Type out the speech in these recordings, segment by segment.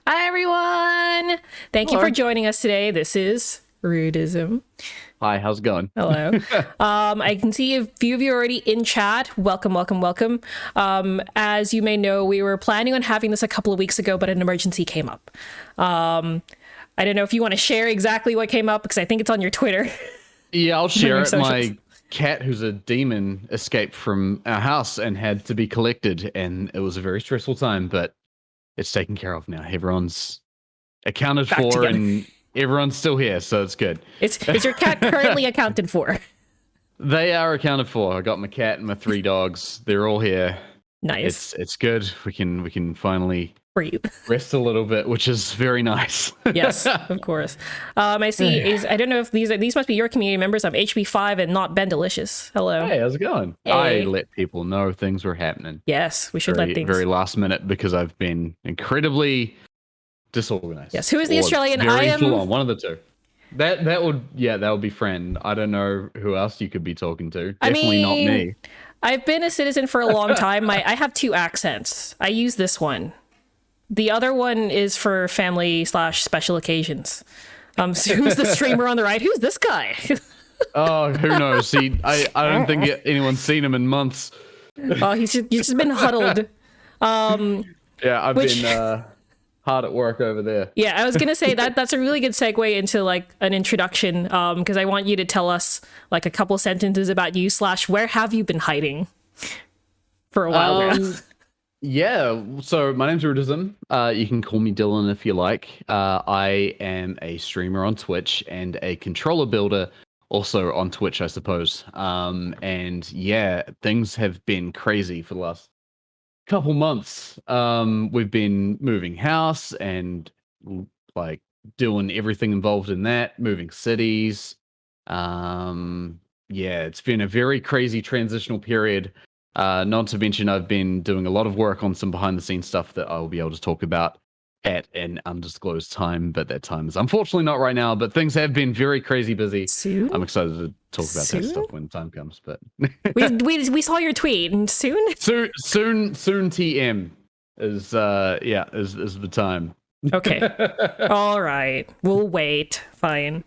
Hi, everyone. Thank you Hello. for joining us today. This is Rudeism. Hi, how's it going? Hello. I can see a few of you already in chat. Welcome, welcome, welcome. As you may know, we were planning on having this a couple of weeks ago, but an emergency came up. I don't know if you want to share exactly what came up, because I think it's on your Twitter. Yeah, I'll On your share it. socials. My cat, who's a demon, escaped from our house and had to be collected, and it was a very stressful time, but it's taken care of now. Everyone's accounted Back for, together. and everyone's still here, so it's good. Is your cat currently accounted for? They are accounted for. I got my cat and my 3 dogs. They're all here. Nice. It's good. We can finally For you. rest a little bit, which is very nice. Yes, of course. I see. I don't know if these must be your community members. I'm HB5 and not Ben Delicious. Hello. Hey, how's it going? I Hey. let people know things were happening. Yes, we should let Very, things. very last minute because I've been incredibly disorganized. Yes. Who is the Or Australian? I very full am. on, one of the two. That would be friend. I don't know who else you could be talking to. I Definitely not mean, me. I've been a citizen for a long time. I have two accents. I use this one. The other one is for family/special occasions. So who's the streamer on the right? Who's this guy? Oh, who knows? See, I don't think anyone's seen him in months. Oh, he's just been huddled. Yeah, I've Which- been hard at work over there. Yeah, I was gonna say that's a really good segue into like an introduction, because I want you to tell us like a couple sentences about you / where have you been hiding for a while now. Yeah, so my name's Rudeism. You can call me Dylan if you like. I am a streamer on Twitch and a controller builder also on Twitch, I suppose. And yeah, things have been crazy for the last couple months. We've been moving house and like doing everything involved in that, moving cities. Yeah, it's been a very crazy transitional period. Not to mention, I've been doing a lot of work on some behind the scenes stuff that I'll be able to talk about at an undisclosed time, but that time is unfortunately not right now. But things have been very crazy busy. Soon? I'm excited to talk about that Soon? stuff when time comes. But We saw your tweet, and soon. soon TM is is the time. Okay. All right. We'll wait. Fine.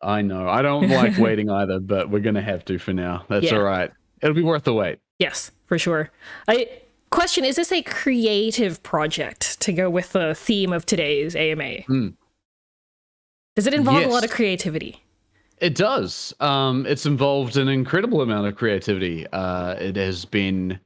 I know. I don't like waiting either, but we're gonna have to for now. That's Yeah. all right. It'll be worth the wait. Yes, for sure. Question, is this a creative project to go with the theme of today's AMA? Does it involve a lot Yes. of creativity? It does. It's involved an incredible amount of creativity. It has been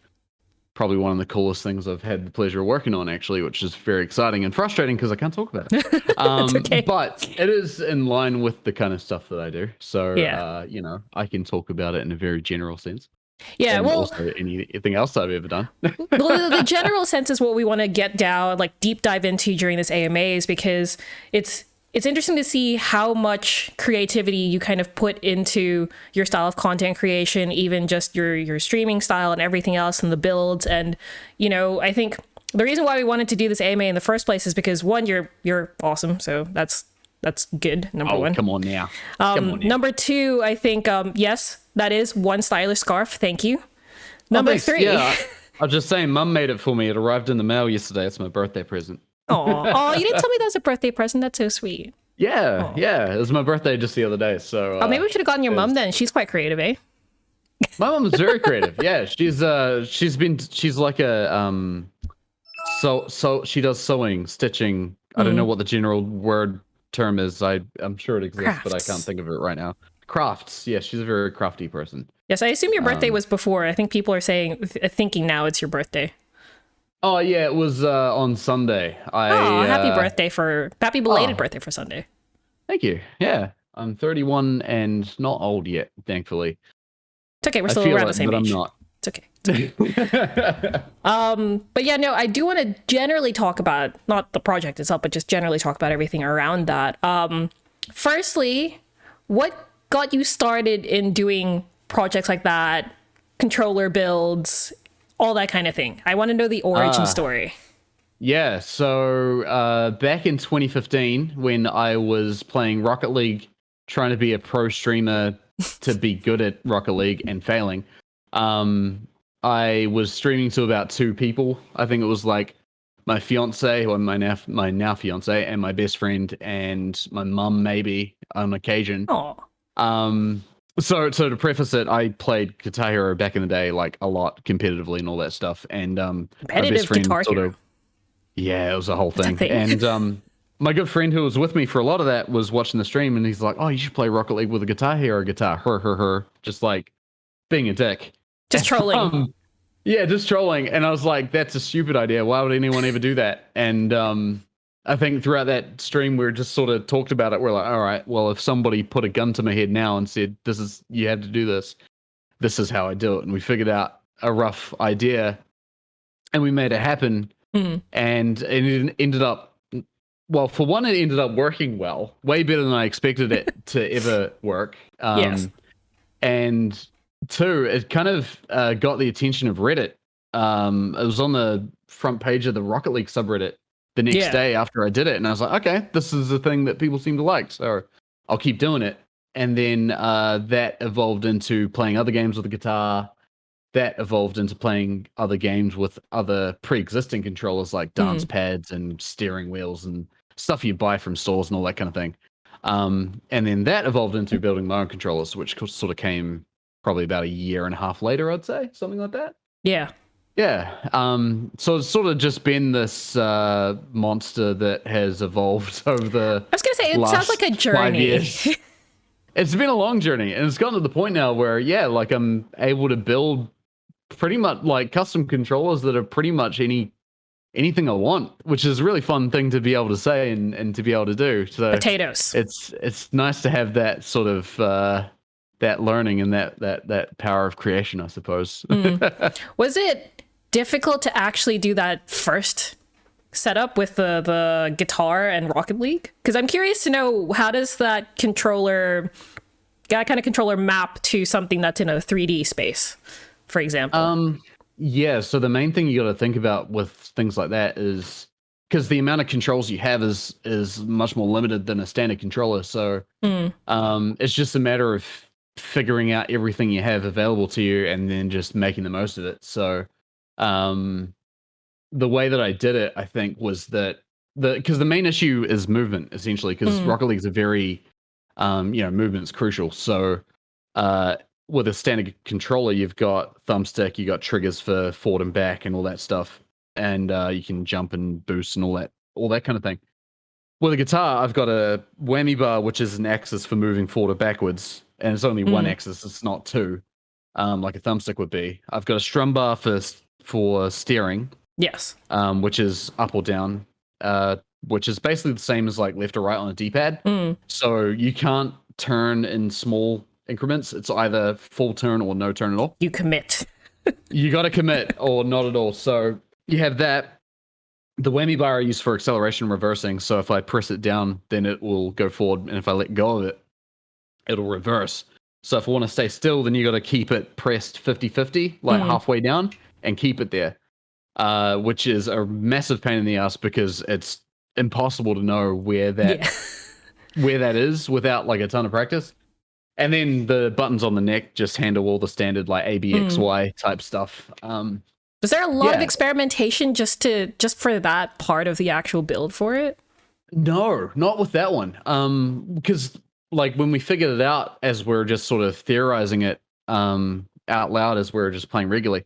probably one of the coolest things I've had the pleasure of working on, actually, which is very exciting and frustrating because I can't talk about it. It's okay. But it is in line with the kind of stuff that I do. So, Yeah. I can talk about it in a very general sense. Yeah, And well, also anything else I've ever done. the general sense is what we want to get down, like deep dive into during this AMAs, because it's interesting to see how much creativity you kind of put into your style of content creation, even just your streaming style and everything else and the builds. And, I think the reason why we wanted to do this AMA in the first place is because one, you're awesome. So that's good. Number one. Come on now. Come on now. Number two, I think, yes, that is one stylish scarf. Thank you. Number Thanks. three. Yeah, I was just saying, Mum made it for me. It arrived in the mail yesterday. It's my birthday present. Oh, you didn't tell me that was a birthday present. That's so sweet. Yeah, yeah. It was my birthday just the other day. So Oh, maybe we should have gotten your mom then. She's quite creative, eh? my mom is very creative. Yeah, she's like a so she does sewing, stitching. I don't know what the general word term is. I'm sure it exists, but I can't Crafts. think of it right now. Crafts. Yeah, she's a very crafty person. Yes, I assume your birthday was before. I think people are thinking now it's your birthday. Oh yeah, it was on Sunday. Oh, happy belated birthday for Sunday. Thank you. Yeah, I'm 31 and not old yet, thankfully. It's okay. We're I still feel around it, the same but age. I'm not. It's okay. But yeah, no, I do want to generally talk about not the project itself, but just generally talk about everything around that. Firstly, what got you started in doing projects like that, controller builds, all that kind of thing? I want to know the origin story. Yeah, so back in 2015, when I was playing Rocket League, trying to be a pro streamer to be good at Rocket League and failing, I was streaming to about 2 people. I think it was like my fiance, or my now fiance, and my best friend, and my mum maybe on occasion. Oh, Um, so to preface it, I played Guitar Hero back in the day, like a lot competitively and all that stuff. And my best competitive friend Guitar sort Hero. of, yeah, it was a whole It's a thing. thing. And my good friend who was with me for a lot of that was watching the stream, and he's like, "Oh, you should play Rocket League with a Guitar Hero guitar." Her, just like being a dick. Just trolling. Yeah, just trolling. And I was like, "That's a stupid idea. Why would anyone ever do that?" And I think throughout that stream, we just sort of talked about it. We're like, "All right, well, if somebody put a gun to my head now and said, this is, you have to do this, this is how I do it." And we figured out a rough idea and we made it happen. Mhm. And it ended up, well, for one, it ended up working well, way better than I expected it to ever work. Yes. And two, it kind of got the attention of Reddit. It was on the front page of the Rocket League subreddit the next Yeah. day after I did it, and I was like, okay, this is a thing that people seem to like, so I'll keep doing it. And then that evolved into playing other games with the guitar. That evolved into playing other games with other pre-existing controllers like dance pads and steering wheels and stuff you buy from stores and all that kind of thing. And then that evolved into building my own controllers, which sort of came probably about a year and a half later, I'd say, something like that. Yeah. Yeah. So it's sort of just been this monster that has evolved over the I was gonna say it sounds like a last 5 journey. years. It's been a long journey, and it's gotten to the point now where, yeah, like I'm able to build pretty much like custom controllers that are pretty much anything I want, which is a really fun thing to be able to say and to be able to do. So Potatoes. it's nice to have that sort of that learning and that power of creation, I suppose. Was it difficult to actually do that first setup with the guitar and Rocket League? Because I'm curious to know, how does that kind of controller map to something that's in a 3D space, for example? Yeah, so the main thing you got to think about with things like that is, because the amount of controls you have is much more limited than a standard controller. So it's just a matter of figuring out everything you have available to you and then just making the most of it. So the way that I did it, I think, was that because the main issue is movement, essentially, because Rocket League is a very movement's crucial. So with a standard controller, you've got thumbstick, you got triggers for forward and back and all that stuff, and you can jump and boost and all that kind of thing. With a guitar, I've got a whammy bar, which is an axis for moving forward or backwards, and it's only one axis; it's not two, like a thumbstick would be. I've got a strum bar for steering, Yes. which is up or down, which is basically the same as like left or right on a D-pad. So you can't turn in small increments. It's either full turn or no turn at all. You commit. You got to commit or not at all. So you have that. The whammy bar I use for acceleration and reversing. So if I press it down, then it will go forward. And if I let go of it, it'll reverse. So if I want to stay still, then you got to keep it pressed 50-50, like halfway down, and keep it there. Which is a massive pain in the ass because it's impossible to know where that is without like a ton of practice. And then the buttons on the neck just handle all the standard like A, B, X, Y type stuff. Was there a lot of experimentation just for that part of the actual build for it? No, not with that one. Because like when we figured it out as we're just sort of theorizing it out loud as we're just playing regularly,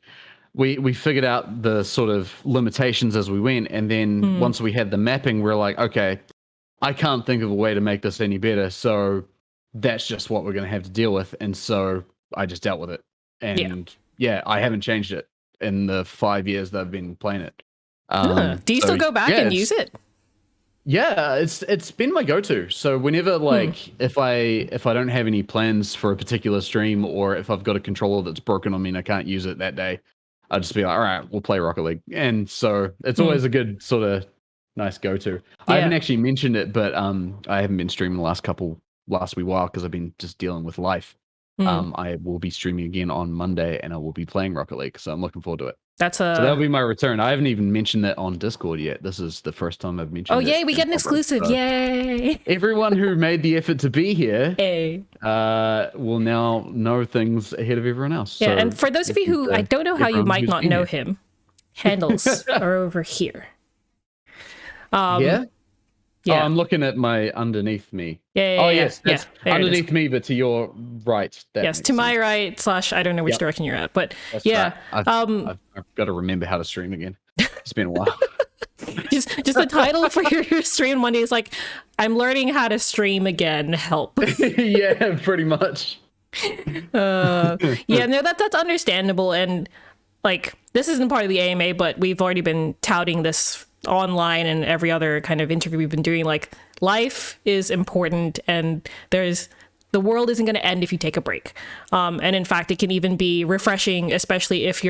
we figured out the sort of limitations as we went. And then once we had the mapping, we're like, okay, I can't think of a way to make this any better. So that's just what we're going to have to deal with. And so I just dealt with it. And yeah, I haven't changed it in the 5 years that I've been playing it. Do you still go back and use it? Yeah, it's been my go-to. So whenever like if I don't have any plans for a particular stream, or if I've got a controller that's broken on me and I can't use it that day, I'll just be like, all right, we'll play Rocket League. And so it's always a good sort of nice go-to. I haven't actually mentioned it, but I haven't been streaming the last wee while because I've been just dealing with life. I will be streaming again on Monday, and I will be playing Rocket League, so I'm looking forward to it. So that'll be my return. I haven't even mentioned that on Discord yet. This is the first time I've mentioned it. Oh, yay, we get an exclusive. So yay. Everyone who made the effort to be here will now know things ahead of everyone else. Yeah, so and for those of you who, I don't know how you might not know him, handles are over here. Yeah. Oh, Yeah. I'm looking at my underneath me. Yeah, Oh, yeah, yeah, yes, yeah. that's There it is. underneath me, but to your right. That Yes, to makes my sense. right slash I don't know which Yep, direction you're at, but that's right. yeah. I've got to remember how to stream again. It's been a while. Just the title for your stream Monday is like, I'm learning how to stream again. Help. Yeah, pretty much. Yeah, no, that's understandable, and like this isn't part of the AMA, but we've already been touting this online and every other kind of interview we've been doing. Like, life is important, and the world isn't going to end if you take a break. And in fact, it can even be refreshing, especially if,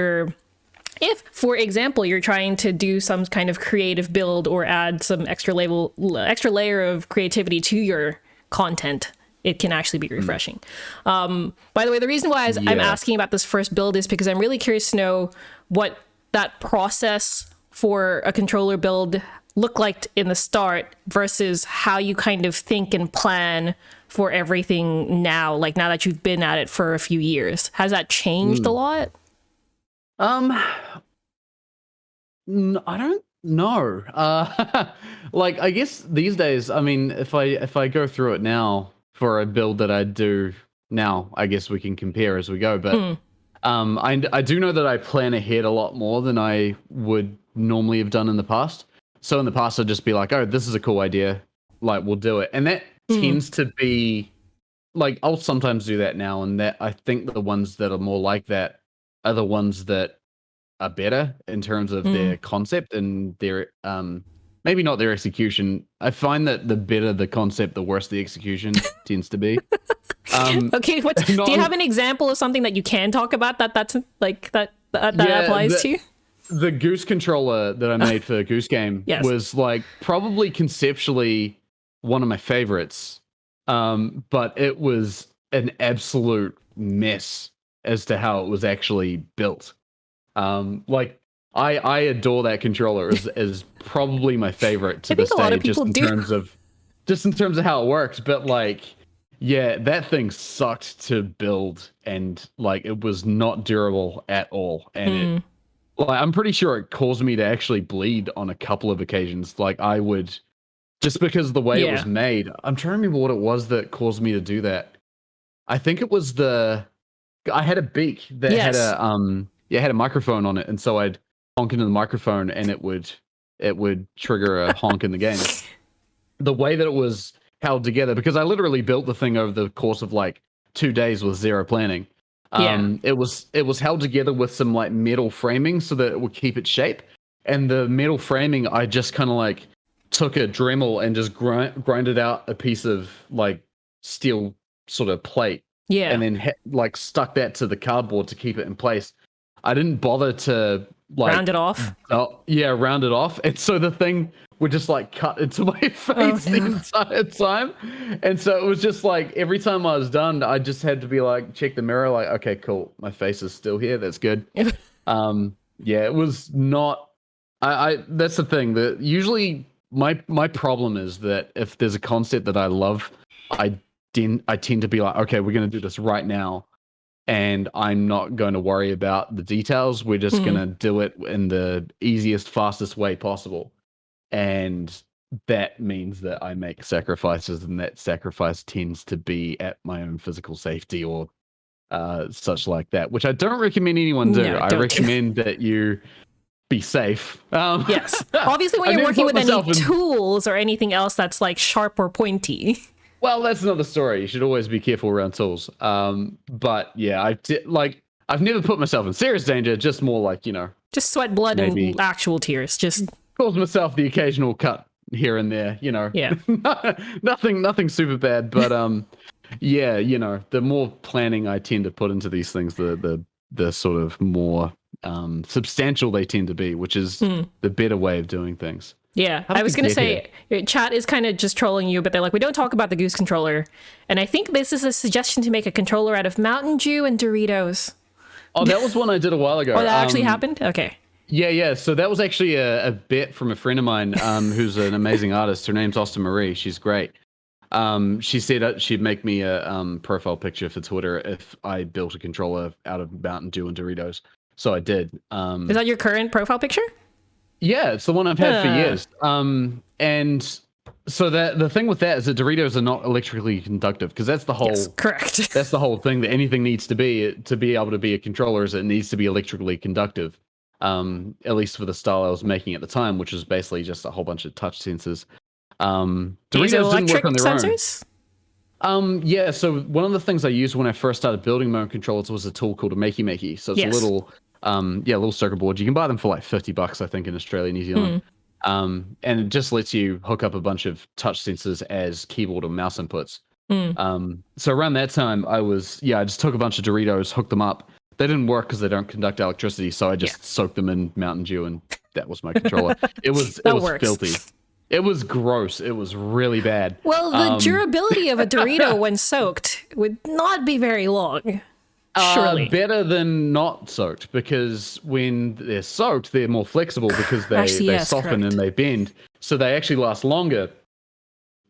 for example, you're trying to do some kind of creative build or add some extra layer of creativity to your content. It can actually be refreshing. By the way, the reason why I'm asking about this first build is because I'm really curious to know what that process for a controller build looked like in the start versus how you kind of think and plan for everything now, like now that you've been at it for a few years. Has that changed a lot? I don't know. Like, I guess these days, I mean, if I go through it now for a build that I do now, I guess we can compare as we go. But I do know that I plan ahead a lot more than I would normally have done in the past. So in the past, I'd just be like, oh, this is a cool idea. Like, we'll do it. And that tends to be like, I'll sometimes do that now. And that I think the ones that are more like that are the ones that are better in terms of their concept and their maybe not their execution. I find that the better the concept, the worse the execution tends to be. Okay, do you have an example of something that you can talk about that's like that applies to you? The Goose controller that I made for Goose Game Yes. was like probably conceptually one of my favorites, but it was an absolute mess as to how it was actually built. Like I adore that controller as probably my favorite to I think this a lot day, of people do. Just in terms of how it works. But like, yeah, that thing sucked to build, and like it was not durable at all. And it, like, I'm pretty sure it caused me to actually bleed on a couple of occasions. Like I would, just because of the way it was made. I'm trying to remember what it was that caused me to do that. I think it was I had a beak that had had a microphone on it, and so I'd honk into the microphone, and it would trigger a honk in the game. The way that it was held together, because I literally built the thing over the course of like 2 days with zero planning. It was held together with some like metal framing so that it would keep its shape, and the metal framing I just kind of like took a Dremel and just grinded out a piece of like steel sort of plate. Yeah. And then like stuck that to the cardboard to keep it in place. I didn't bother to like round it off. Oh, yeah, round it off. And so the thing would just like cut into my face the entire time. And so it was just like every time I was done, I just had to be like, check the mirror, like, okay, cool. My face is still here. That's good. Yeah, it was not. I that's the thing that usually my problem is that if there's a concept that I love, I tend to be like, okay, we're going to do this right now. And I'm not going to worry about the details. We're just going to do it in the easiest, fastest way possible. And that means that I make sacrifices, and that sacrifice tends to be at my own physical safety or such like that, which I don't recommend anyone do. No, I recommend that you be safe. Yes. Obviously, when you're working with any tools or anything else that's like sharp or pointy. Well, that's another story. You should always be careful around tools. But yeah, I've never put myself in serious danger. Just more like, just sweat, blood, and actual tears. Just cause myself the occasional cut here and there. Yeah. nothing super bad. But yeah, the more planning I tend to put into these things, the sort of more substantial they tend to be, which is the better way of doing things. Yeah, I was going to say, chat is kind of just trolling you, but they're like, we don't talk about the Goose controller. And I think this is a suggestion to make a controller out of Mountain Dew and Doritos. Oh, that was one I did a while ago. Oh, that actually happened? Okay. Yeah. So that was actually a bit from a friend of mine who's an amazing artist. Her name's Austin Marie. She's great. She said she'd make me a profile picture for Twitter if I built a controller out of Mountain Dew and Doritos. So I did. Is that your current profile picture? Yeah, it's the one I've had for Huh. years. And so that the thing with that is that Doritos are not electrically conductive because Yes, correct. that's the whole thing that anything needs to be able to be a controller is it needs to be electrically conductive. At least for the style I was making at the time, which was basically just a whole bunch of touch sensors. Doritos didn't work Piezoelectric on their own. sensors? Yeah, so one of the things I used when I first started building my own controllers was a tool called a Makey Makey. So it's a Yes. little, yeah, little circuit board. You can buy them for like $50, I think, in Australia, New Zealand. Hmm. And it just lets you hook up a bunch of touch sensors as keyboard or mouse inputs. Hmm. So around that time, I just took a bunch of Doritos, hooked them up. They didn't work because they don't conduct electricity, so I Yeah. just soaked them in Mountain Dew, and that was my controller. It That was works. filthy. It was gross. It was really bad. Well, the durability of a Dorito when soaked would not be very long. Surely. Better than not soaked because when they're soaked, they're more flexible because Actually, they yes, soften correct. and they bend, so they actually last longer.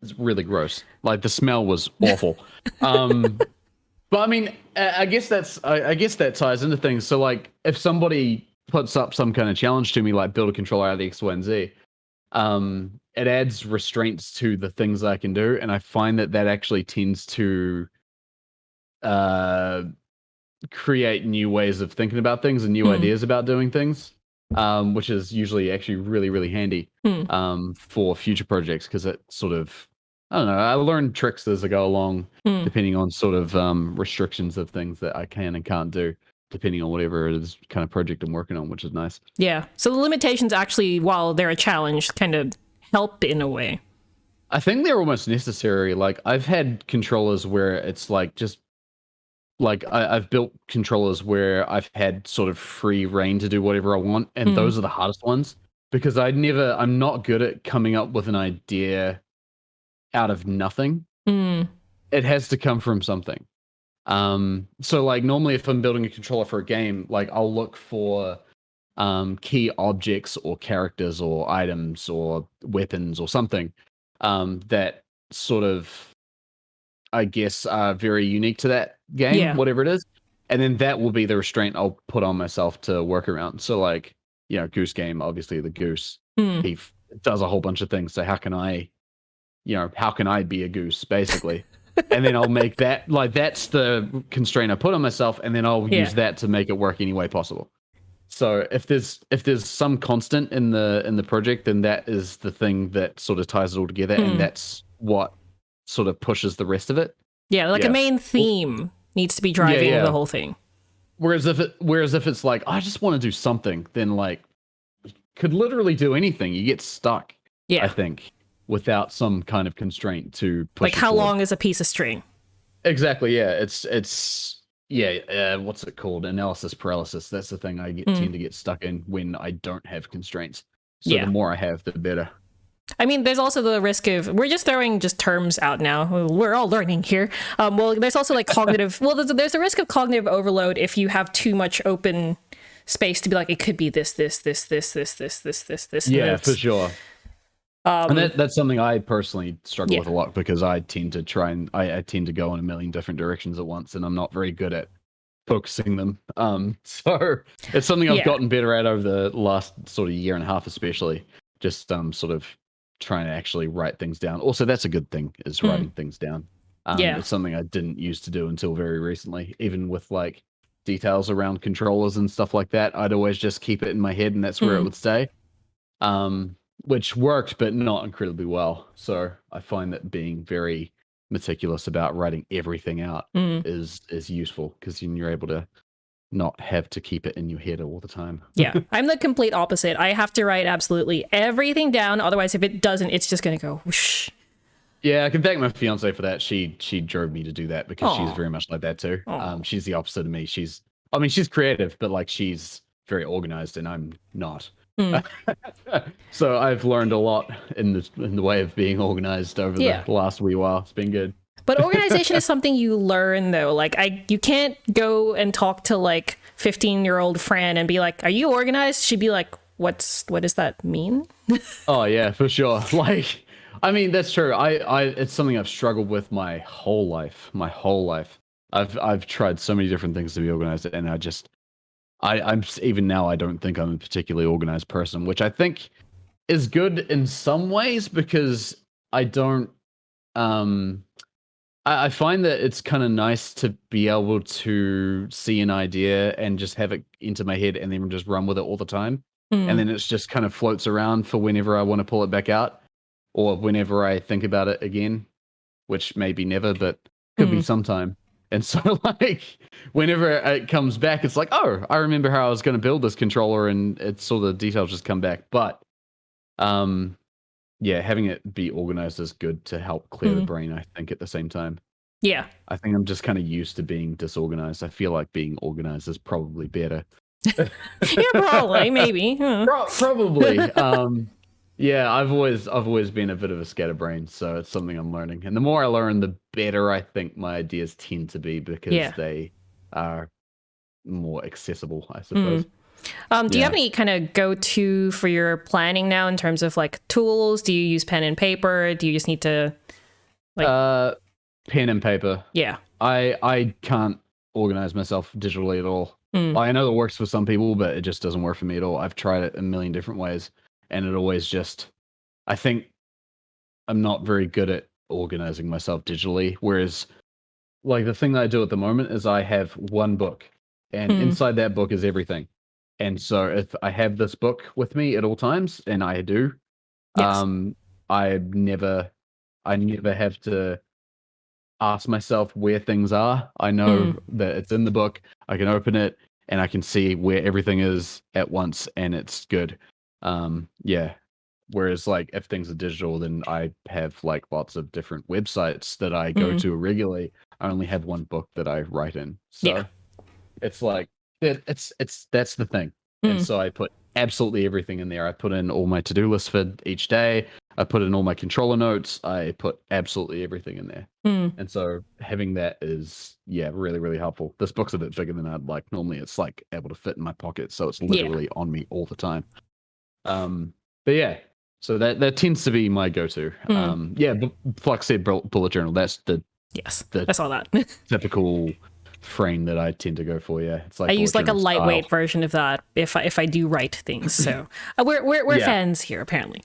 It's really gross. Like the smell was awful. But I mean, I guess that ties into things. So like, if somebody puts up some kind of challenge to me, like build a controller out of X, Y, and Z, it adds restraints to the things I can do, and I find that actually tends to uh create new ways of thinking about things and new Hmm. ideas about doing things, which is usually actually really, really handy Hmm. for future projects because it sort of, I don't know, I learn tricks as I go along, Hmm. depending on sort of restrictions of things that I can and can't do, depending on whatever it is kind of project I'm working on, which is nice. Yeah. So the limitations actually, while they're a challenge, kind of help in a way. I think they're almost necessary. Like I've had controllers where it's like just like I've built controllers where I've had sort of free reign to do whatever I want, and Hmm. those are the hardest ones because I'm not good at coming up with an idea out of nothing. Hmm. It has to come from something. So like normally if I'm building a controller for a game, like I'll look for key objects or characters or items or weapons or something that sort of I guess, very unique to that game, Yeah. whatever it is. And then that will be the restraint I'll put on myself to work around. So, like, Goose Game, obviously the goose, Hmm. does a whole bunch of things. So how can I be a goose, basically? And then I'll make that like that's the constraint I put on myself, and then I'll Yeah. use that to make it work any way possible. So if there's some constant in the project, then that is the thing that sort of ties it all together, and Hmm. that's what sort of pushes the rest of it. Yeah. Like a Yeah. main Well, theme needs to be yeah, driving the yeah. whole thing. Whereas if it's like I just want to do something, then like could literally do anything. You get stuck, I Yeah. think, without some kind of constraint to Like push you how forward. long is a piece of string? Exactly. Yeah. It's yeah. What's it called? Analysis paralysis. That's the thing Hmm. tend to get stuck in when I don't have constraints. So the Yeah. more I have, the better. I mean, there's also the risk of we're just throwing just terms out now. We're all learning here. Well, there's also like cognitive. Well, there's a risk of cognitive overload if you have too much open space to be like it could be this, and Yeah, for it's sure. And that's something I personally struggle yeah, with a lot because I tend to I tend to go in a million different directions at once, and I'm not very good at focusing them. So it's something I've yeah, gotten better at over the last sort of year and a half, especially just sort of trying to actually write things down. Also, that's a good thing is mm, writing things down. yeah, It's something I didn't used to do until very recently, even with like details around controllers and stuff like that. I'd always just keep it in my head, and that's where it mm, would stay. Which worked, but not incredibly well. So I find that being very meticulous about writing everything out mm, is useful because then you're able to not have to keep it in your head all the time. yeah. I'm the complete opposite. I have to write absolutely everything down. Otherwise, if it doesn't, it's just gonna go whoosh. Yeah, I can thank my fiance for that. She drove me to do that because she's Oh, very much like that too. oh, She's the opposite of me. I mean, she's creative, but like she's very organized, and I'm not. mm, So I've learned a lot in the way of being organized over the yeah. last wee while. It's been good. But organization is something you learn though. Like you can't go and talk to like 15-year-old Fran and be like, "Are you organized?" She'd be like, what does that mean?" Oh yeah, for sure. Like, I mean, that's true. It's something I've struggled with my whole life. My whole life. I've tried so many different things to be organized, and Even now I don't think I'm a particularly organized person, which I think is good in some ways because I don't um I find that it's kind of nice to be able to see an idea and just have it into my head and then just run with it all the time. And Mm, then it's just kind of floats around for whenever I want to pull it back out or whenever I think about it again, which maybe never, but could be mm, sometime. And so, like, whenever it comes back, it's like, oh, I remember how I was going to build this controller, and it's sort of the details just come back. But, um, yeah, having it be organized is good to help clear the mm. brain, I think, at the same time. Yeah. I think I'm just kind of used to being disorganized. I feel like being organized is probably better. Yeah, probably, maybe. Huh. Probably. Yeah, I've always been a bit of a scatterbrain, so it's something I'm learning. And the more I learn, the better I think my ideas tend to be because Yeah. they are more accessible, I Mm. suppose. Do you have Yeah. any kind of go-to for your planning now in terms of like tools? Do you use pen and paper? Do you just need to like, Uh, pen and paper. yeah. I can't organize myself digitally at all. Mm, I know it works for some people, but it just doesn't work for me at all. I've tried it a million different ways, and it always just. I think I'm not very good at organizing myself digitally. Whereas, like the thing that I do at the moment is I have one book, and mm, inside that book is everything. And so if I have this book with me at all times, and I do, yes. um, I never, I never have to ask myself where things are. I Mm, know that it's in the book. I can open it and I can see where everything is at once, and it's good. Yeah. Whereas, like, if things are digital, then I have like lots of different websites that I go mm, to regularly. I only have one book that I write in, yeah. so it's like it's that's the thing. And Mm, so I put absolutely everything in there. I put in all my to-do list for each day. I put in all my controller notes. I put absolutely everything in there. mm, And so having that is, yeah, really, really helpful. This book's a bit bigger than I'd like. Normally it's like able to fit in my pocket, so it's yeah. literally on me all the time. But yeah, so that tends to be my go-to. Mm, Yeah, but like I said, bullet journal. That's yes. the I saw that. typical frame that I tend to go for. Yeah, it's I like use bullet like a journal style. lightweight version of that if I do write things. So we're Yeah, fans here apparently.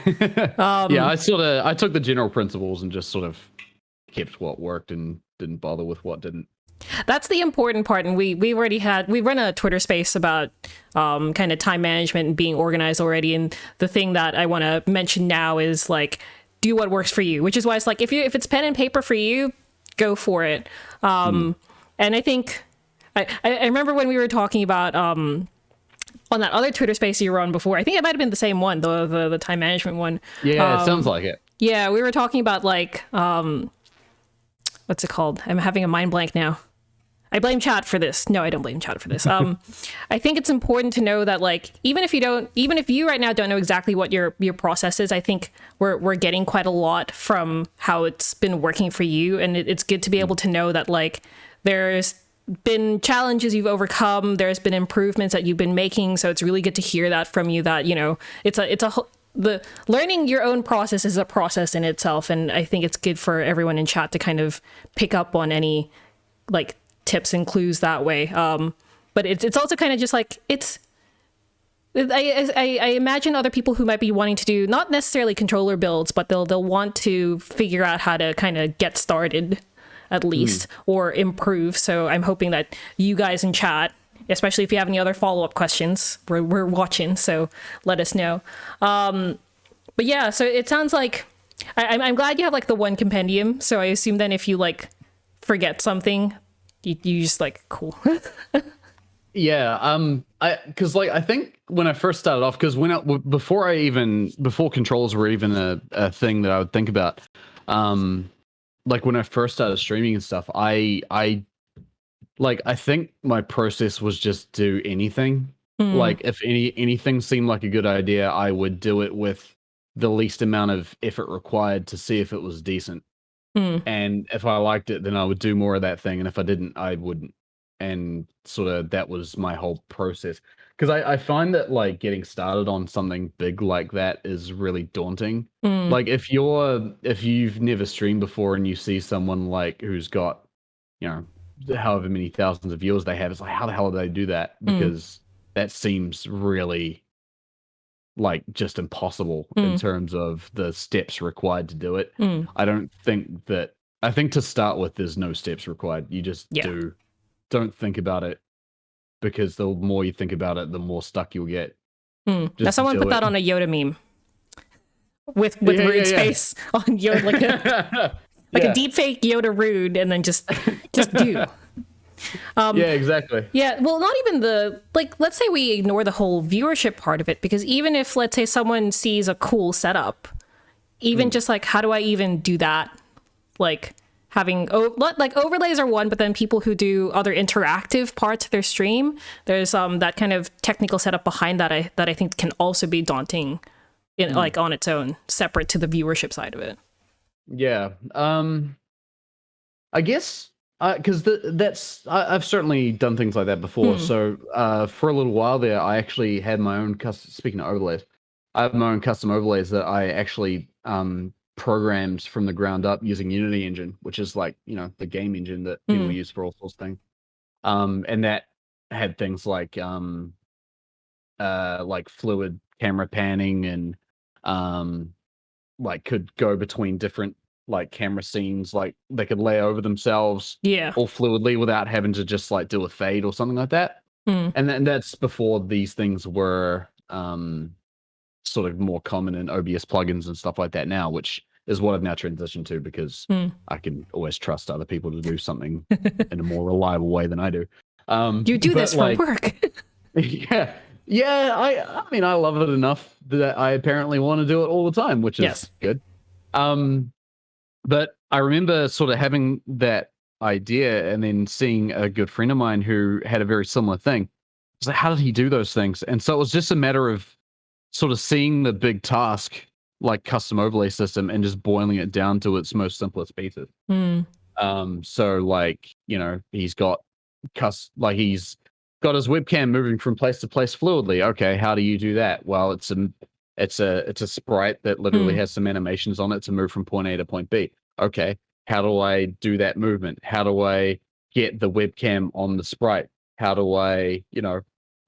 yeah. I took the general principles and just sort of kept what worked and didn't bother with what didn't. That's the important part, and we run a Twitter space about kind of time management and being organized already. And the thing that I want to mention now is like do what works for you, which is why it's like if it's pen and paper for you, go for it. Mm. And I think I remember when we were talking about on that other Twitter space you were on before. I think it might have been the same one, the time management one. Yeah, it sounds like it. Yeah, we were talking about like what's it called? I'm having a mind blank now. I blame chat for this. No, I don't blame chat for this. I think it's important to know that like even if you right now don't know exactly what your process is, I think we're getting quite a lot from how it's been working for you, and it's good to be able to know that like there's been challenges you've overcome, there's been improvements that you've been making, so it's really good to hear that from you that the learning your own process is a process in itself, and I think it's good for everyone in chat to kind of pick up on any like tips and clues that way. But it's also kind of just like I imagine other people who might be wanting to do not necessarily controller builds, but they'll want to figure out how to kind of get started at least or improve. So I'm hoping that you guys in chat, especially if you have any other follow-up questions, we're watching, so let us know. But yeah, so it sounds like I'm glad you have like the one compendium. So I assume then if you like forget something, you just like cool. Yeah, because like I think when I first started off, because before controls were even a thing that I would think about, like when I first started streaming and stuff, I think my process was just do anything. Mm, Like if anything seemed like a good idea, I would do it with the least amount of effort required to see if it was decent. mm, And if I liked it, then I would do more of that thing. And if I didn't, I wouldn't. And sort of that was my whole process. Because I find that like getting started on something big like that is really daunting. mm, Like if you've never streamed before and you see someone like who's got, however many thousands of viewers they have. It's like, how the hell do they do that? Mm, Because that seems really like just impossible in mm, terms of the steps required to do it. mm. I don't think that. I think to start with, there's no steps required. You just Yeah. don't think about it, because the more you think about it, the more stuck you'll get. Mm. Now Just someone do put it. that on a Yoda meme with Yeah, Rude's yeah, face on Yoda, yeah. like a Yeah. deep fake Yoda Rude, and then just do. Yeah, exactly. Yeah, well, not even the, like, let's say we ignore the whole viewership part of it, because even if, let's say, someone sees a cool setup, even just like, how do I even do that? Like, having, like, overlays are one, but then people who do other interactive parts of their stream, there's that kind of technical setup behind that I think can also be daunting, like, on its own, separate to the viewership side of it. Yeah. I guess because I've certainly done things like that before. Hmm. So for a little while there, I actually had my own custom. Speaking of overlays, I have my own custom overlays that I actually programmed from the ground up using Unity engine, which is like, the game engine that people Hmm. use for all sorts of things. And that had things like fluid camera panning, and um like could go between different like camera scenes, like they could lay over themselves Yeah. all fluidly without having to just like do a fade or something like that. Hmm. And then that's before these things were sort of more common in OBS plugins and stuff like that now, which is what I've now transitioned to, because Hmm. I can always trust other people to do something in a more reliable way than I do. You do But this for like, work. yeah, yeah, I mean, I love it enough that I apparently want to do it all the time, which Yes. is good. Um, but I remember sort of having that idea and then seeing a good friend of mine who had a very similar thing. It's like, how did he do those things? And so it was just a matter of sort of seeing the big task, like custom overlay system, and just boiling it down to its most simplest pieces. Hmm. So like, he's got his webcam moving from place to place fluidly. Okay, how do you do that? Well, it's a sprite that literally Hmm. has some animations on it to move from point A to point B. Okay, how do I do that movement? How do I get the webcam on the sprite? How do I,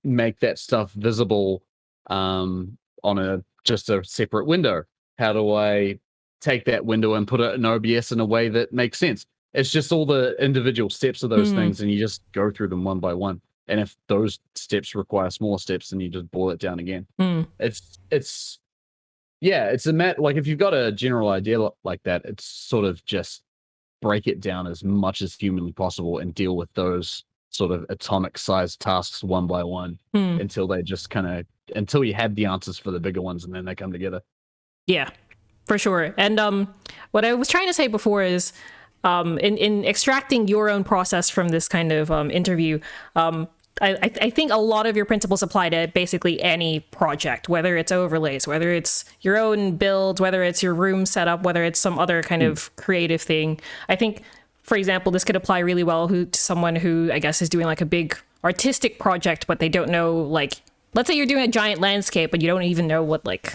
make that stuff visible on just a separate window? How do I take that window and put it in OBS in a way that makes sense? It's just all the individual steps of those Hmm. things, and you just go through them one by one. And if those steps require smaller steps, then you just boil it down again. Hmm. It's yeah, it's like if you've got a general idea like that, it's sort of just break it down as much as humanly possible and deal with those sort of atomic sized tasks one by one Hmm. until they just until you have the answers for the bigger ones, and then they come together. Yeah, for sure. And what I was trying to say before is, in extracting your own process from this kind of interview, I think a lot of your principles apply to basically any project, whether it's overlays, whether it's your own builds, whether it's your room setup, whether it's some other kind Mm. of creative thing. I think, for example, this could apply really well to someone who, I guess, is doing like a big artistic project, but they don't know, like, let's say you're doing a giant landscape, but you don't even know what, like,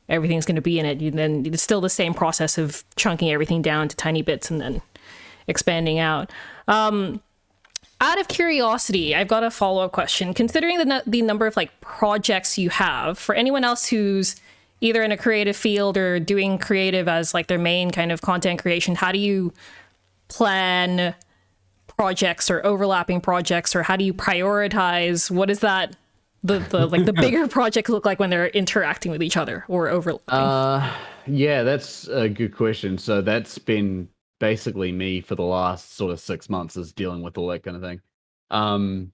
everything's going to be in it. And then it's still the same process of chunking everything down to tiny bits and then expanding out. Out of curiosity, I've got a follow-up question. Considering the number of like projects you have, for anyone else who's either in a creative field or doing creative as like their main kind of content creation, how do you plan projects or overlapping projects, or how do you prioritize? What is that the like the bigger projects look like when they're interacting with each other or overlapping? Yeah, that's a good question. So that's been basically me for the last sort of 6 months, is dealing with all that kind of thing. Um,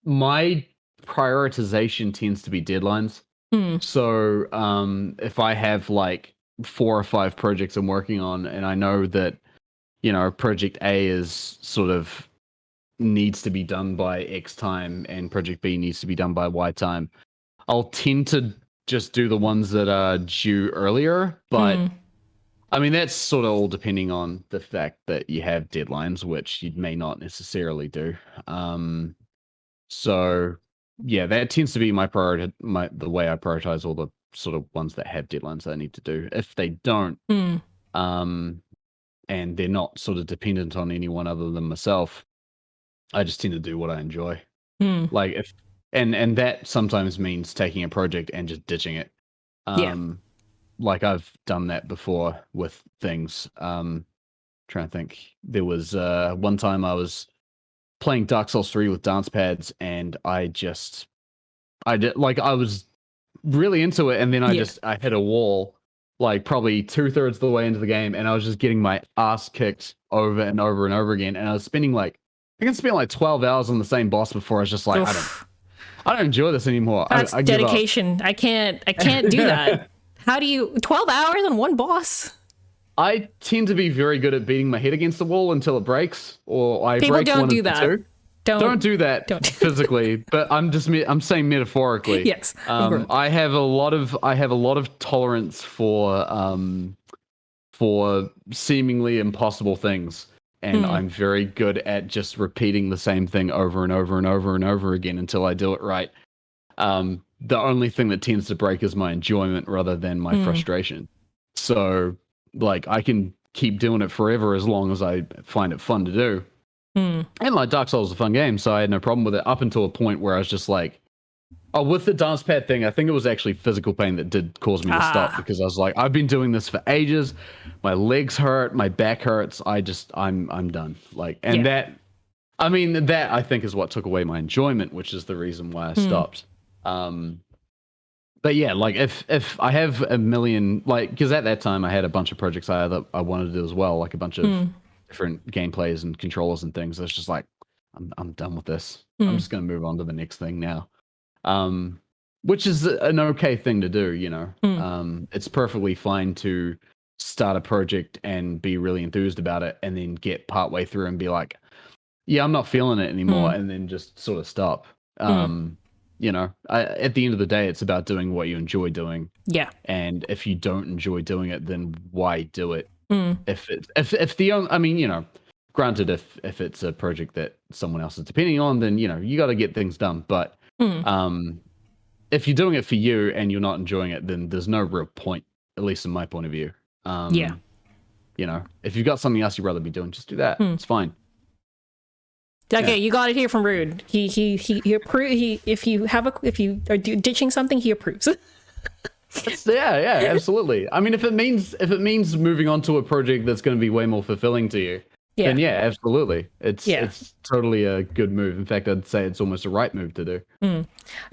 my prioritization tends to be deadlines. Hmm. So if I have like 4 or 5 projects I'm working on, and I know that, project A is sort of needs to be done by X time and project B needs to be done by Y time, I'll tend to just do the ones that are due earlier. But Hmm. I mean, that's sort of all depending on the fact that you have deadlines, which you may not necessarily do. So yeah, that tends to be my priority, the way I prioritize all the sort of ones that have deadlines that I need to do. If they don't, Hmm. um, and they're not sort of dependent on anyone other than myself, I just tend to do what I enjoy. Hmm. Like if and that sometimes means taking a project and just ditching it. Yeah. Like I've done that before with things. Trying to think. There was one time I was playing Dark Souls 3 with dance pads, and I did like I was really into it, and then Yeah. I hit a wall like probably 2/3 of the way into the game, and I was just getting my ass kicked over and over and over again, and I was spending like I can spend like 12 hours on the same boss before I was just like Oof. I don't enjoy this anymore. That's I give up. dedication. I can't do that. How do you 12 hours on one boss? I tend to be very good at beating my head against the wall until it breaks, or I People break don't one do of the that. two. Don't do that Don't. physically, but I'm saying metaphorically. Yes, of course. I have a lot of tolerance for seemingly impossible things, and I'm very good at just repeating the same thing over and over and over and over again until I do it right. The only thing that tends to break is my enjoyment rather than my frustration. So, like, I can keep doing it forever as long as I find it fun to do. And like Dark Souls is a fun game, so I had no problem with it up until a point where I was just like, oh, with the dance pad thing, I think it was actually physical pain that did cause me to stop because I was like, I've been doing this for ages. My legs hurt, my back hurts. I'm done. Like, and that I mean, that I think is what took away my enjoyment, which is the reason why I stopped. But yeah, like if I have a million, like, because at that time I had a bunch of projects I wanted to do as well, like a bunch of different gameplays and controllers and things. It's just like I'm done with this. I'm just gonna move on to the next thing now. Which is an okay thing to do, you know. It's perfectly fine to start a project and be really enthused about it, and then get partway through and be like, yeah, I'm not feeling it anymore, and then just sort of stop. You know, at the end of the day, it's about doing what you enjoy doing. Yeah. And if you don't enjoy doing it, then why do it? If the only, I mean, you know, granted, if it's a project that someone else is depending on, then you know you got to get things done. But if you're doing it for you and you're not enjoying it, then there's no real point, at least in my point of view. Yeah. You know, if you've got something else you'd rather be doing, just do that. It's fine. Okay, you got it here from Rude. He if you are ditching something, he approves. Yeah, absolutely. I mean, if it means moving on to a project that's going to be way more fulfilling to you, then yeah, absolutely. It's totally a good move. In fact, I'd say it's almost a right move to do.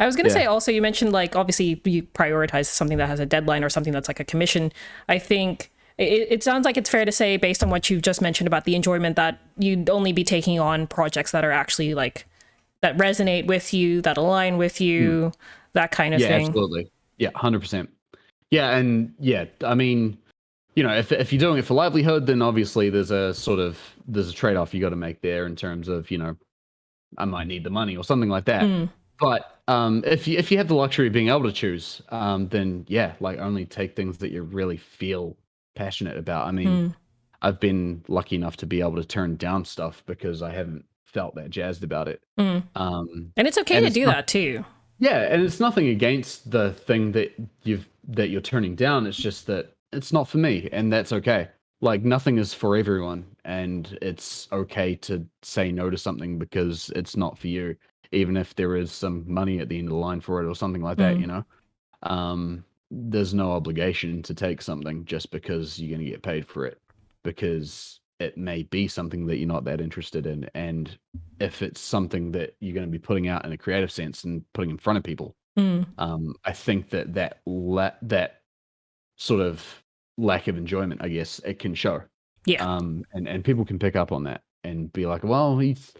I was gonna say also, you mentioned like obviously you prioritize something that has a deadline or something that's like a commission. I think it sounds like it's fair to say, based on what you've just mentioned about the enjoyment, that you'd only be taking on projects that are actually like that resonate with you, that align with you, that kind of thing. Yeah, absolutely. Yeah, 100%. Yeah, and yeah, I mean, you know, if you're doing it for livelihood, then obviously there's a trade-off you got to make there in terms of, you know, I might need the money or something like that. But if you have the luxury of being able to choose, then yeah, like only take things that you really feel passionate about. I mean, I've been lucky enough to be able to turn down stuff because I haven't felt that jazzed about it. And it's okay to do that too. Yeah, and it's nothing against the thing that you're turning down. It's just that it's not for me, and that's okay. Like nothing is for everyone, and it's okay to say no to something because it's not for you, even if there is some money at the end of the line for it or something like that, you know. There's no obligation to take something just because you're going to get paid for it, because it may be something that you're not that interested in. And if it's something that you're going to be putting out in a creative sense and putting in front of people, I think that sort of lack of enjoyment, I guess, it can show. Yeah. And people can pick up on that and be like, well, he's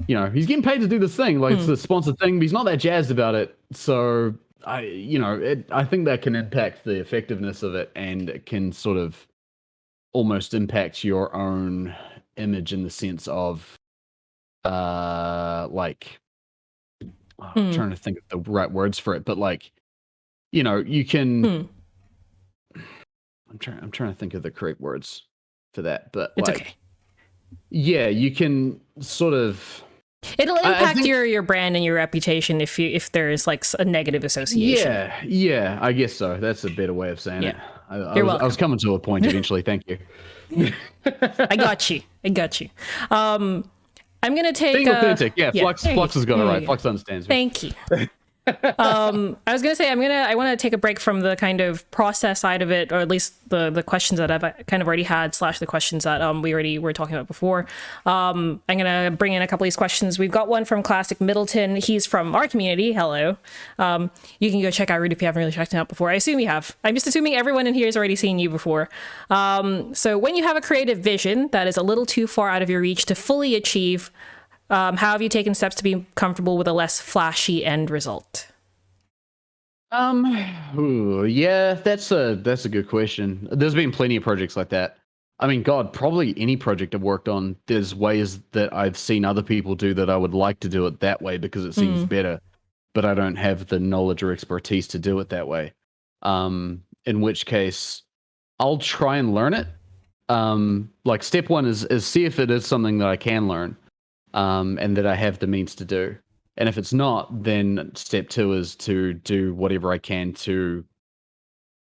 getting paid to do this thing, like it's a sponsored thing, but he's not that jazzed about it. So I think that can impact the effectiveness of it, and it can sort of almost impact your own image in the sense of like I'm trying to think of the right words for it, but like, you know, you can I'm trying to think of the correct words for that, but It's like okay. Yeah, you can sort of It'll impact your brand and your reputation if there is like a negative association. Yeah, I guess so. That's a better way of saying it. I was coming to a point eventually. Thank you. I got you. I'm gonna take Being authentic. Yeah, yeah, Flux has got it right. Flux understands me. Thank you. I was gonna say I want to take a break from the kind of process side of it, or at least the questions that I've kind of already had / the questions that we already were talking about before. I'm gonna bring in a couple of these questions. We've got one from Classic Middleton. He's from our community. Hello. You can go check out Rude if you haven't really checked him out before. I assume you have. I'm just assuming everyone in here has already seen you before. So when you have a creative vision that is a little too far out of your reach to fully achieve, how have you taken steps to be comfortable with a less flashy end result? Yeah, that's a good question. There's been plenty of projects like that. I mean, God, probably any project I've worked on, there's ways that I've seen other people do that I would like to do it that way because it seems better, but I don't have the knowledge or expertise to do it that way. In which case, I'll try and learn it. Like step one is see if it is something that I can learn. And that I have the means to do. And if it's not, then step two is to do whatever I can to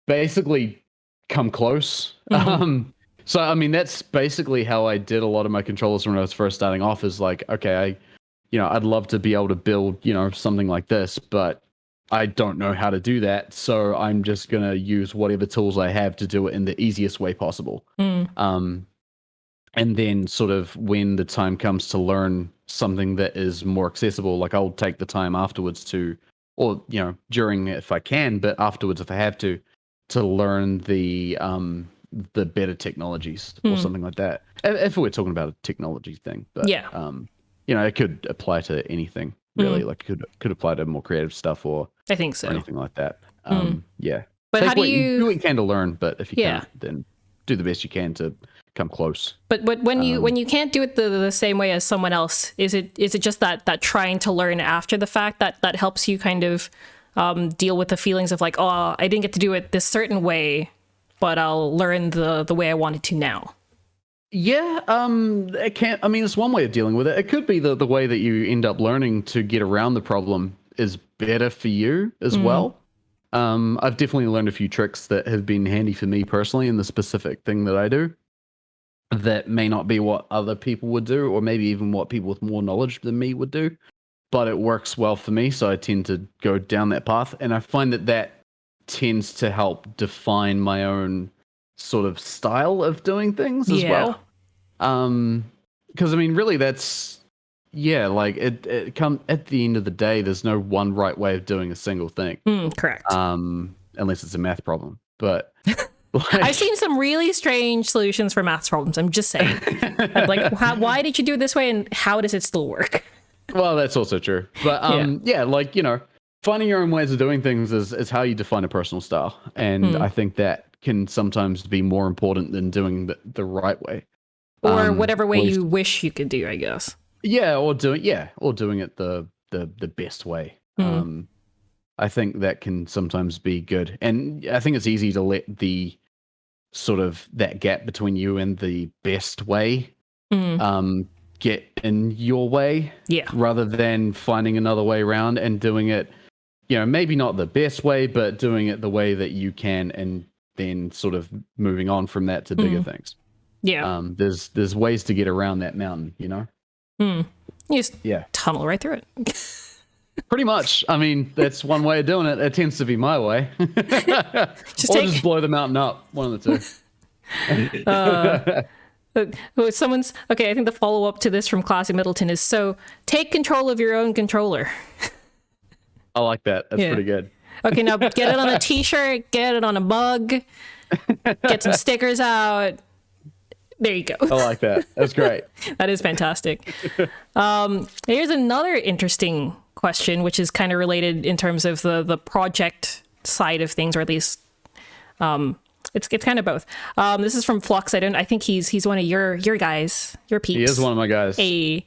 basically come close. So, I mean, that's basically how I did a lot of my controllers when I was first starting off is like, okay, I'd love to be able to build, something like this, but I don't know how to do that. So I'm just going to use whatever tools I have to do it in the easiest way possible. And then sort of when the time comes to learn something that is more accessible, like I'll take the time afterwards or during if I can, but afterwards if I have to learn the better technologies or something like that. If we're talking about a technology thing, but it could apply to anything really. Like it could apply to more creative stuff or I think so. Or anything like that. Yeah. But take how do you do what you can to learn? But if you can't, then do the best you can to come close. But when you can't do it the same way as someone else, is it just that trying to learn after the fact that helps you kind of deal with the feelings of like, oh, I didn't get to do it this certain way, but I'll learn the way I wanted to now? Yeah, it can't. I mean, it's one way of dealing with it. It could be the way that you end up learning to get around the problem is better for you as well. I've definitely learned a few tricks that have been handy for me personally in the specific thing that I do. That may not be what other people would do, or maybe even what people with more knowledge than me would do, but it works well for me, so I tend to go down that path, and I find that tends to help define my own sort of style of doing things as well. Because I mean, really, that's like it come at the end of the day, there's no one right way of doing a single thing. Correct. Unless it's a math problem, but. I've seen some really strange solutions for maths problems. I'm just saying. I'm like, why did you do it this way, and how does it still work? Well, that's also true. But finding your own ways of doing things is how you define a personal style, and I think that can sometimes be more important than doing the right way, or whatever way you wish you could do, I guess. Yeah, or doing it the best way. I think that can sometimes be good, and I think it's easy to let the sort of that gap between you and the best way get in your way, rather than finding another way around and doing it, maybe not the best way, but doing it the way that you can, and then sort of moving on from that to bigger things. There's ways to get around that mountain, You just tunnel right through it. Pretty much. I mean, that's one way of doing it. It tends to be my way. Just blow the mountain up. One of the two. I think the follow-up to this from Classic Middleton is, so take control of your own controller. I like that. That's pretty good. Okay, now get it on a t-shirt, get it on a mug, get some stickers out. There you go. I like that. That's great. That is fantastic. Here's another interesting question, which is kind of related in terms of the project side of things, or at least it's kind of both. This is from Flux. I think he's one of your guys, your peeps. He is one of my guys. Hey.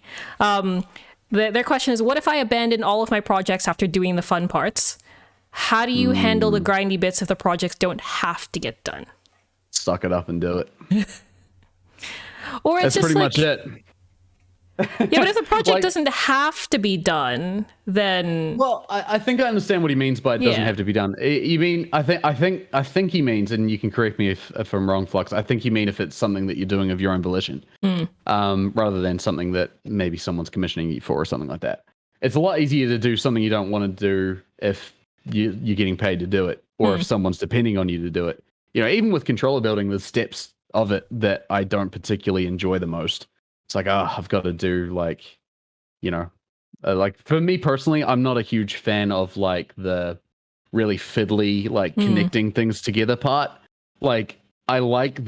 Their question is, what if I abandon all of my projects after doing the fun parts? How do you handle the grindy bits if the projects don't have to get done? Suck it up and do it. Or it's That's just pretty much it. Yeah, but if the project doesn't have to be done, then well, I think I understand what he means by it doesn't have to be done. You mean I think he means, and you can correct me if I'm wrong, Flux. I think you mean if it's something that you're doing of your own volition, rather than something that maybe someone's commissioning you for or something like that. It's a lot easier to do something you don't want to do if you're getting paid to do it, or if someone's depending on you to do it. You know, even with controller building, there's steps of it that I don't particularly enjoy the most. It's like, I've got to do like, you know, like for me personally, I'm not a huge fan of like the really fiddly, like connecting things together part. Like I like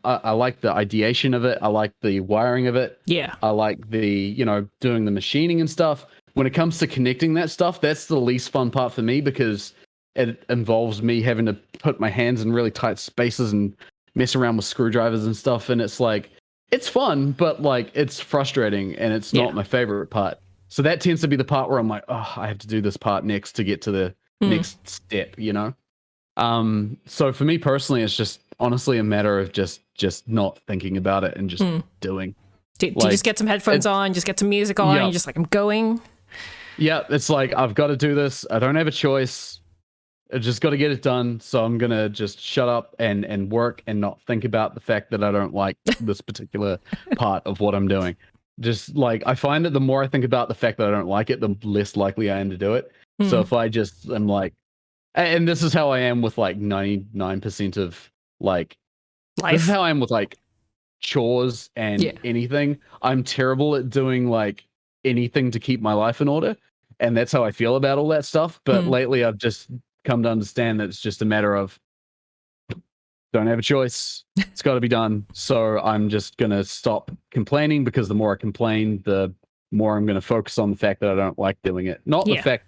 I like the ideation of it. I like the wiring of it. yeah. I like the, you know, doing the machining and stuff. When it comes to connecting that stuff, that's the least fun part for me because it involves me having to put my hands in really tight spaces and mess around with screwdrivers and stuff. And it's like, it's fun, but like it's frustrating and it's not my favorite part. So that tends to be the part where I'm like, oh, I have to do this part next to get to the next step, you know? So for me personally, it's just honestly a matter of just not thinking about it and just doing. Do you just get some headphones on, just get some music on, and you're just like, I'm going? Yeah, it's like, I've got to do this. I don't have a choice. I just got to get it done. So I'm going to just shut up and work and not think about the fact that I don't like this particular part of what I'm doing. Just like, I find that the more I think about the fact that I don't like it, the less likely I am to do it. So if I just am like, and this is how I am with like 99% of like, Life. this is how I am with like chores and anything. I'm terrible at doing like anything to keep my life in order. And that's how I feel about all that stuff. But lately I've just come to understand that it's just a matter of don't have a choice. It's got to be done. So I'm just going to stop complaining because the more I complain, the more I'm going to focus on the fact that I don't like doing it. Not the fact,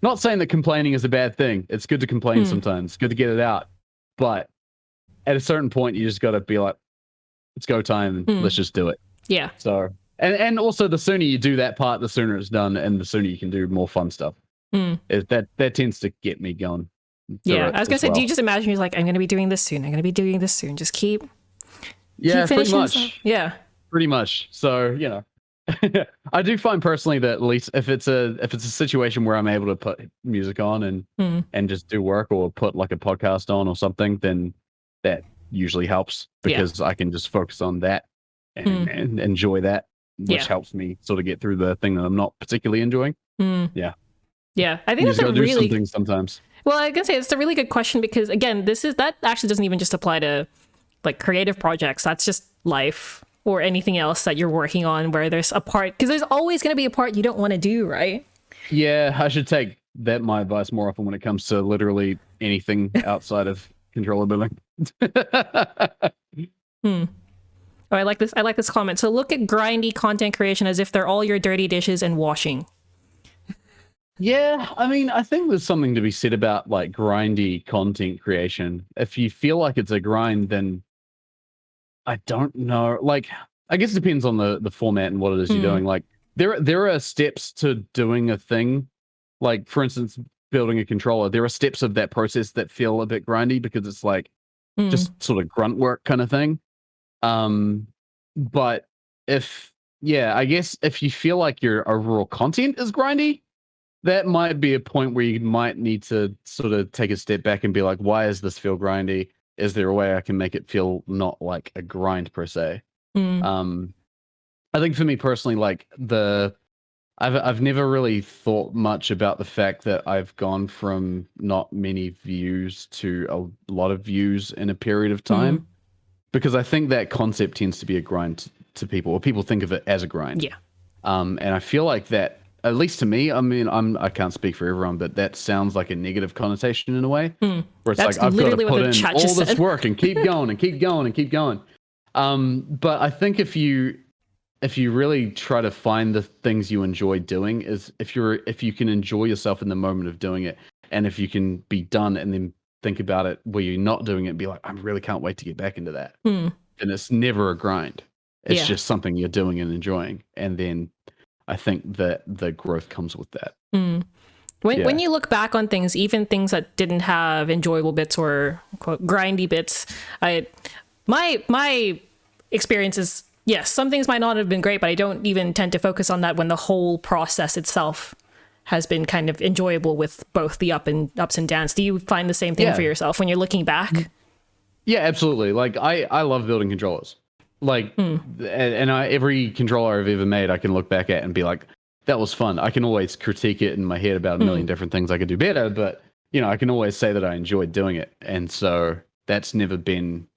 not saying that complaining is a bad thing. It's good to complain sometimes. It's good to get it out. But at a certain point, you just got to be like, it's go time and let's just do it. Yeah. So, and also the sooner you do that part, the sooner it's done and the sooner you can do more fun stuff. That tends to get me going. Yeah, I was gonna say, do you just imagine you're like, I'm gonna be doing this soon. I'm gonna be doing this soon. Just keep pretty much. Stuff. Yeah, pretty much. So you know, I do find personally that at least if it's a situation where I'm able to put music on and just do work or put like a podcast on or something, then that usually helps because I can just focus on that and enjoy that, which helps me sort of get through the thing that I'm not particularly enjoying. Yeah. Yeah, I think you that's a really something sometimes. Well, I can say it's a really good question because again, that actually doesn't even just apply to like creative projects. That's just life or anything else that you're working on where there's a part because there's always going to be a part you don't want to do, right? Yeah, I should take my advice more often when it comes to literally anything outside of controller building. Oh, I like this comment. So look at grindy content creation as if they're all your dirty dishes and washing. Yeah, I mean, I think there's something to be said about like grindy content creation. If you feel like it's a grind, then I don't know. Like, I guess it depends on the format and what it is you're doing. Like, there are steps to doing a thing. Like, for instance, building a controller. There are steps of that process that feel a bit grindy because it's like just sort of grunt work kind of thing. But I guess if you feel like your overall content is grindy, that might be a point where you might need to sort of take a step back and be like, why does this feel grindy? Is there a way I can make it feel not like a grind per se? I think for me personally, like I've never really thought much about the fact that I've gone from not many views to a lot of views in a period of time, because I think that concept tends to be a grind to people, or people think of it as a grind. Yeah. And I feel like that, at least to me, I mean, I can't speak for everyone, but that sounds like a negative connotation in a way, where it's That's like I've got to put in all this said. work and keep going and keep going and keep going. But I think if you really try to find the things you enjoy doing, is if you can enjoy yourself in the moment of doing it, and if you can be done and then think about it where you're not doing it and be like, I really can't wait to get back into that. And it's never a grind. It's just something you're doing and enjoying. And then I think that the growth comes with that. When you look back on things, even things that didn't have enjoyable bits or quote grindy bits, my experience is Yes, some things might not have been great, but I don't even tend to focus on that when the whole process itself has been kind of enjoyable with both the ups and downs. Do you find the same thing for yourself when you're looking back? Yeah, absolutely. Like I love building controllers. Like, every controller I've ever made, I can look back at and be like, that was fun. I can always critique it in my head about a million different things I could do better, but I can always say that I enjoyed doing it. And so that's never been,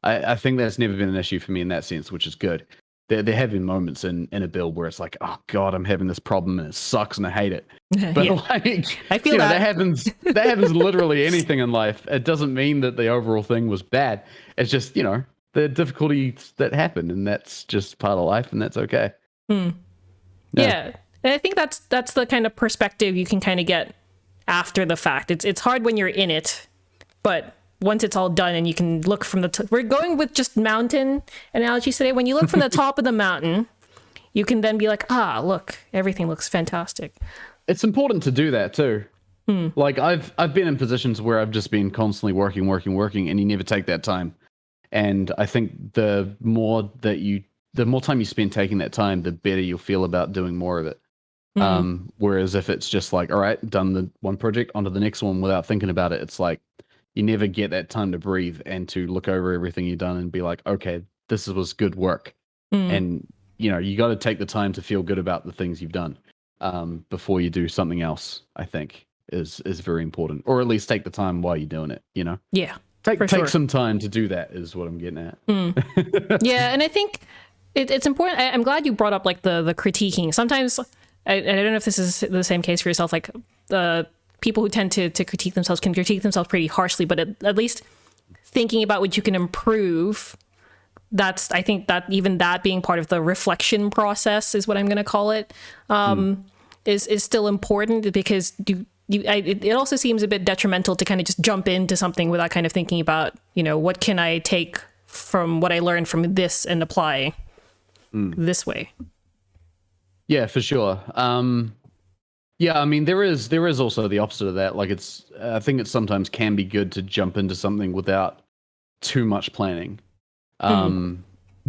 I think that's never been an issue for me in that sense, which is good. There have been moments in a build where it's like, oh God, I'm having this problem and it sucks and I hate it. But like, I feel that happens literally anything in life. It doesn't mean that the overall thing was bad. It's just, the difficulties that happen, and that's just part of life, and that's okay. Yeah. And I think that's the kind of perspective you can kind of get after the fact. It's hard when you're in it, but once it's all done and you can look from the we're going with just mountain analogies today. When you look from the top of the mountain, you can then be like, look, everything looks fantastic. It's important to do that too. Like I've been in positions where I've just been constantly working, and you never take that time. And I think the more time you spend taking that time, the better you'll feel about doing more of it. Whereas if it's just like, all right, done the one project, onto the next one without thinking about it, it's like you never get that time to breathe and to look over everything you've done and be like, okay, this was good work. And you got to take the time to feel good about the things you've done before you do something else. I think is very important, or at least take the time while you're doing it. Yeah. Take some time to do that is what I'm getting at. Yeah, and I think it's important. I'm glad you brought up like the critiquing. Sometimes I don't know if this is the same case for yourself. Like the people who tend to critique themselves can critique themselves pretty harshly, but at least thinking about what you can improve. I think that even that being part of the reflection process is what I'm going to call it. Is still important because it also seems a bit detrimental to kind of just jump into something without kind of thinking about, what can I take from what I learned from this and apply this way. Yeah, for sure. Yeah, I mean, there is also the opposite of that. Like I think it sometimes can be good to jump into something without too much planning.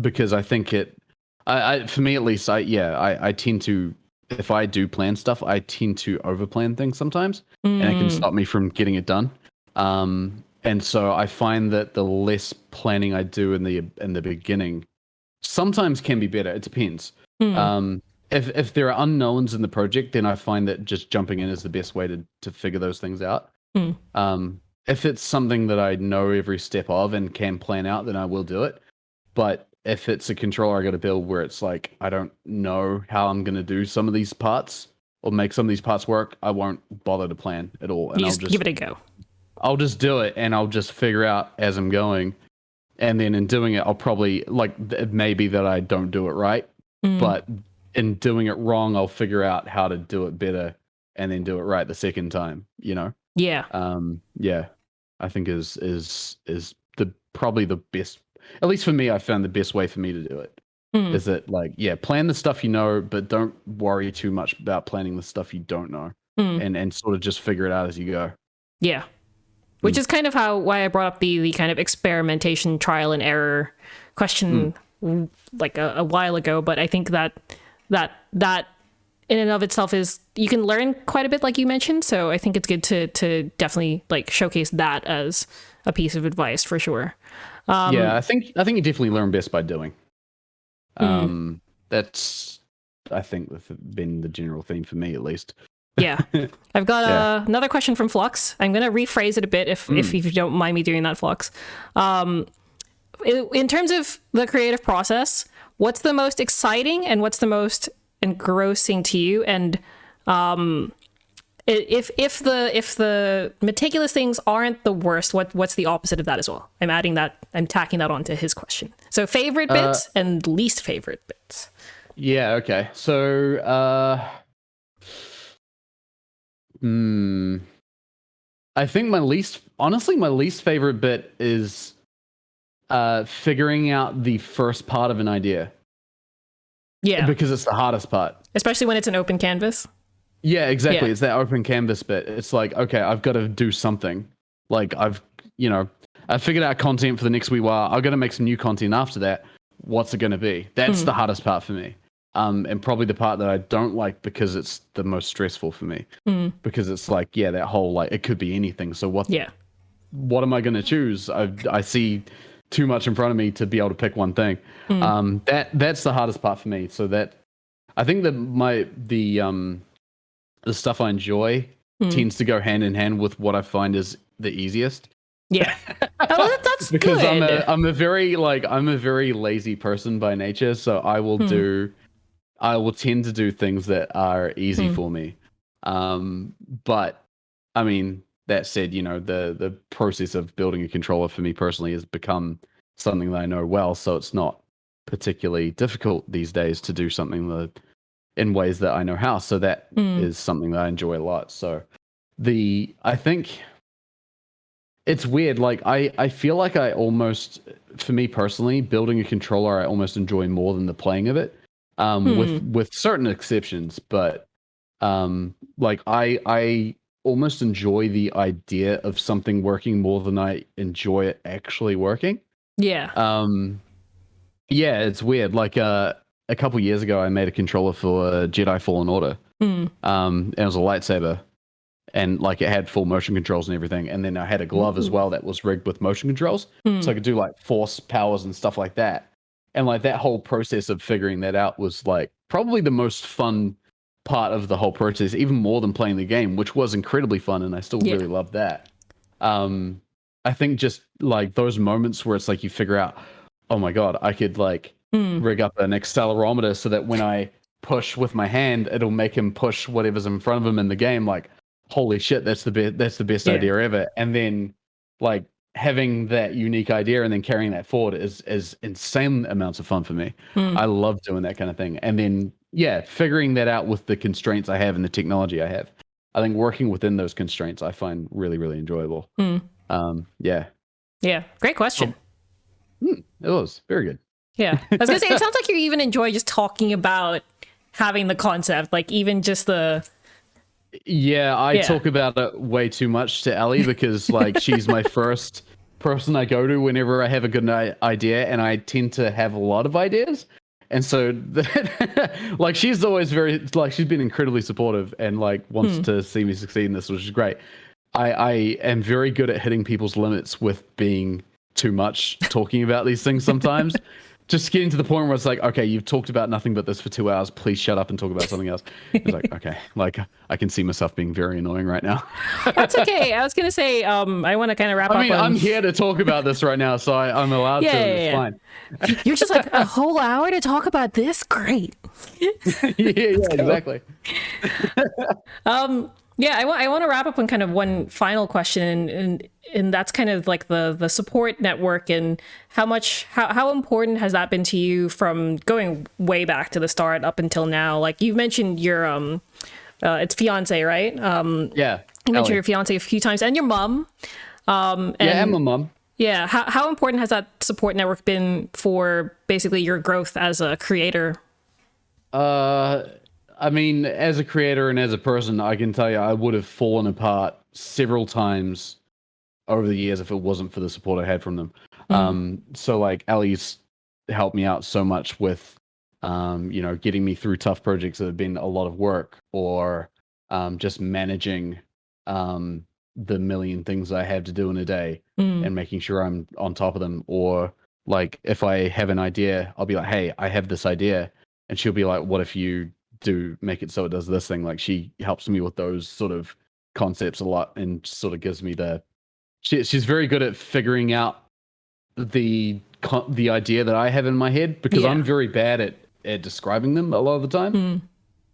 Because I think for me at least, I tend to, if I do plan stuff, I tend to overplan things sometimes, and it can stop me from getting it done. And so I find that the less planning I do in the beginning sometimes can be better. It depends. If there are unknowns in the project, then I find that just jumping in is the best way to figure those things out. If it's something that I know every step of and can plan out, then I will do it. But if it's a controller I got to build where it's like, I don't know how I'm going to do some of these parts or make some of these parts work, I won't bother to plan at all. And I'll just give it a go. I'll just do it, and I'll just figure out as I'm going. And then in doing it, I'll probably, like, it may be that I don't do it right, but in doing it wrong, I'll figure out how to do it better and then do it right the second time, Yeah. Yeah. I think is probably the best, at least for me, I found the best way for me to do it. Is that, like, plan the stuff you know, but don't worry too much about planning the stuff you don't know, and sort of just figure it out as you go. Yeah. Which is kind of why I brought up the kind of experimentation, trial and error question like a while ago. But I think that in and of itself is, you can learn quite a bit, like you mentioned. So I think it's good to definitely like showcase that as a piece of advice for sure. I think you definitely learn best by doing. That's, I think, been the general theme for me, at least. Yeah. I've got another question from Flux. I'm going to rephrase it a bit if you don't mind me doing that, Flux. In terms of the creative process, what's the most exciting and what's the most engrossing to you? And if the meticulous things aren't the worst, what's the opposite of that as well? I'm tacking that onto his question. So favorite bits and least favorite bits. Yeah, okay. So I think my least favorite bit is figuring out the first part of an idea. Yeah. Because it's the hardest part. Especially when it's an open canvas. Yeah, exactly. Yeah. It's that open canvas bit. It's like, okay, I've got to do something. Like I figured out content for the next wee while. I've got to make some new content after that. what's it going to be? That's the hardest part for me. And probably the part that I don't like because it's the most stressful for me. Because it's like, yeah, that whole like it could be anything. So what am I going to choose? I see too much in front of me to be able to pick one thing. That's the hardest part for me. So that I think that the stuff I enjoy tends to go hand in hand with what I find is the easiest. Yeah. Oh, that's because good. I'm a very lazy person by nature, so I will tend to do things that are easy for me. But I mean, that said, you know, the process of building a controller for me personally has become something that I know well, so it's not particularly difficult these days to do something that in ways that I know how. So that is something that I enjoy a lot. So I think it's weird. Like I feel like I almost, for me personally, building a controller, I almost enjoy more than the playing of it. With certain exceptions, but like I almost enjoy the idea of something working more than I enjoy it actually working. Yeah. Yeah, it's weird. Like a couple years ago, I made a controller for Jedi Fallen Order. And it was a lightsaber, and like it had full motion controls and everything. And then I had a glove as well that was rigged with motion controls, so I could do like force powers and stuff like that. And like that whole process of figuring that out was like probably the most fun part of the whole process, even more than playing the game, which was incredibly fun, and I still really love that. I think just like those moments where it's like you figure out, oh my god, I could like rig up an accelerometer so that when I push with my hand, it'll make him push whatever's in front of him in the game. Like, holy shit, that's the best idea ever. And then like having that unique idea and then carrying that forward is insane amounts of fun for me. I love doing that kind of thing. And then figuring that out with the constraints I have and the technology I have. I think working within those constraints I find really, really enjoyable. Yeah. Yeah. Great question. It was very good. Yeah. I was gonna say, it sounds like you even enjoy just talking about having the concept, like even just the. Yeah, I talk about it way too much to Ellie because like she's my first person I go to whenever I have a good idea, and I tend to have a lot of ideas. And so like she's always very like she's been incredibly supportive and like wants to see me succeed in this, which is great. I am very good at hitting people's limits with being too much talking about these things sometimes. Just getting to the point where it's like, okay, you've talked about nothing but this for 2 hours. Please shut up and talk about something else. It's like, okay, like I can see myself being very annoying right now. That's okay. I was gonna say, I want to kind of wrap up. I mean, I'm here to talk about this right now, so I'm allowed to. It's fine. You're just like a whole hour to talk about this. Great. yeah, exactly. Yeah, I want to wrap up on kind of one final question, and that's kind of like the support network and how important has that been to you from going way back to the start up until now? Like you've mentioned your it's fiance, right? Yeah. You mentioned your fiance a few times and your mom. And my mom. Yeah, how important has that support network been for basically your growth as a creator? I mean, as a creator and as a person, I can tell you I would have fallen apart several times over the years if it wasn't for the support I had from them. So like Ellie's helped me out so much with, you know, getting me through tough projects that have been a lot of work, or just managing the million things I have to do in a day and making sure I'm on top of them. Or like if I have an idea, I'll be like, hey, I have this idea. And she'll be like, what if you do make it so it does this thing? Like she helps me with those sort of concepts a lot and sort of gives me she's very good at figuring out the idea that I have in my head, because I'm very bad at describing them a lot of the time.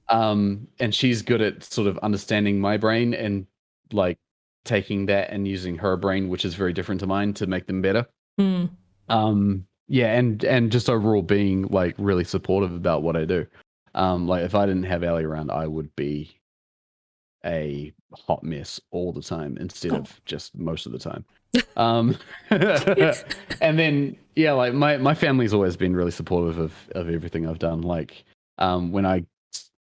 And she's good at sort of understanding my brain and like taking that and using her brain, which is very different to mine, to make them better. Yeah, and just overall being like really supportive about what I do. Like if I didn't have Ellie around, I would be a hot mess all the time instead of just most of the time. And then like my family's always been really supportive of everything I've done. Like when I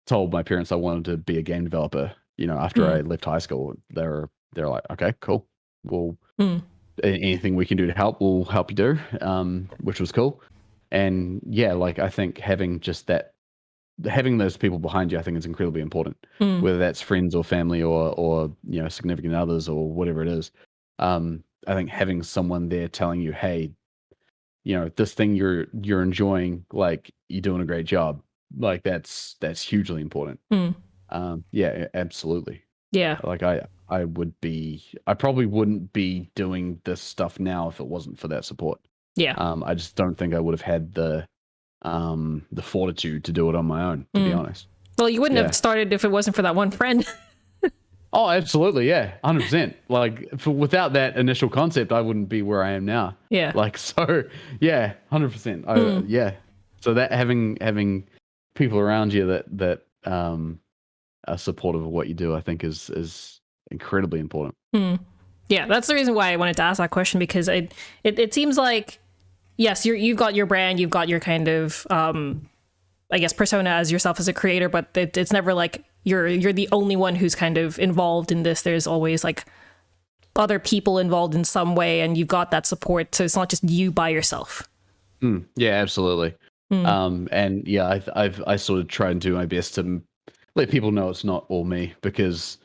told my parents I wanted to be a game developer, you know, after I left high school, they're like, okay, cool. Well, anything we can do to help, we'll help you do, which was cool. And yeah, like I think having just that, having those people behind you, I think is incredibly important. Whether that's friends or family or significant others or whatever it is. I think having someone there telling you, hey, this thing you're enjoying, like you're doing a great job, like that's hugely important. Yeah, absolutely. Yeah. Like I probably wouldn't be doing this stuff now if it wasn't for that support. Yeah. I just don't think I would have had the fortitude to do it on my own, to be honest. Well, you wouldn't have started if it wasn't for that one friend. Oh, absolutely, yeah, 100%. Like without that initial concept, I wouldn't be where I am now. Yeah. Like so, yeah, 100%. Yeah. So that having people around you that are supportive of what you do, I think is incredibly important. Yeah, that's the reason why I wanted to ask that question, because it seems like, yes, you've got your brand, you've got your kind of I guess persona as yourself as a creator, but it's never like you're the only one who's kind of involved in this. There's always like other people involved in some way, and you've got that support, so it's not just you by yourself. Yeah, absolutely. And yeah, I sort of try and do my best to let people know it's not all me, because